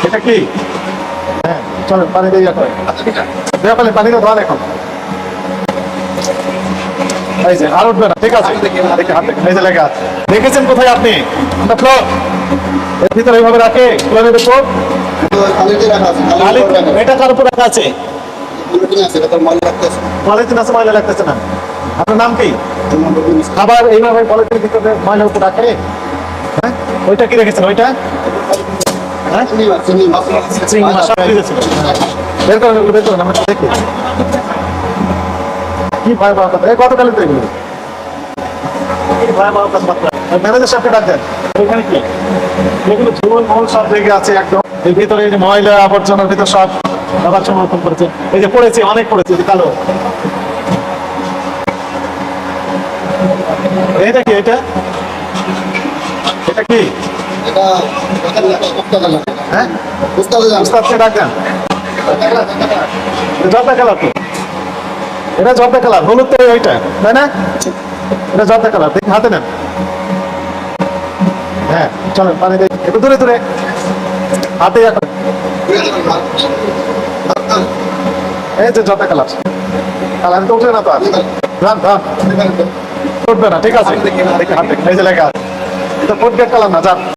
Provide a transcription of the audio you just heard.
এটা কি? হ্যাঁ, চলেন পানি দিয়ে করেন। দেওয়া পানি পানিটা ধোয়া এখন। এই যে আর উঠবে না, ঠিক আছে। দেখে হাত দেখেন, এই যে লেখা আছে। দেখেছেন কোথায় আপনি? আমরা ফ্লোর এর ভিতরে এইভাবে রাখে ফ্লোরের উপর এটা কার উপর রাখা আছে? পলিথিন আছে, ময়লা লাগতেছে না। আপনার নাম কি? খাবার এইভাবে পলিথিনের ভিতরে ময়লার উপর রাখে? হ্যাঁ, ওইটা কি রেখেছেন? ওইটা হ্যাঁ চিংড়ি মাছ সব ফ্রিজে ছিল। বের করেন, ওগুলো বের করেন, আমরা দেখি কি ভয়াবহ কথা। এই গতকালে তো এগুলো কি ভয়াবহ কথা। ম্যানেজার সাহেবকে ডাক দেন। ওইখানে কি এগুলো ঝোল মোল সব লেগে আছে একদম। এর ভিতরে এই যে ময়লা আবর্জনার ভিতর সব খাবার সংরক্ষণ করেছে। এই যে পড়েছে, অনেক পড়েছে, কালো। এটা কি? এটা এটা কি? হ্যাঁ, উস্তাদকে ডাক দেন। জর্দা কালার তো, এটা জর্দা কালার, হলুদ তো ওইটা, তাই না? এটা জর্দা কালার, দেখি হাতে নেন। হ্যাঁ, চলেন পানি দিয়ে একটু দূরে দূরে হাতে ইয়া করেন। এই যে জর্দা কালার, কালার তো উঠবে না তো আর। ধান ধান উঠবে না, ঠিক আছে। দেখি হাত দেখেন, এই যে লেখা আছে। এটা ফুড গ্রেড কালার না, যান।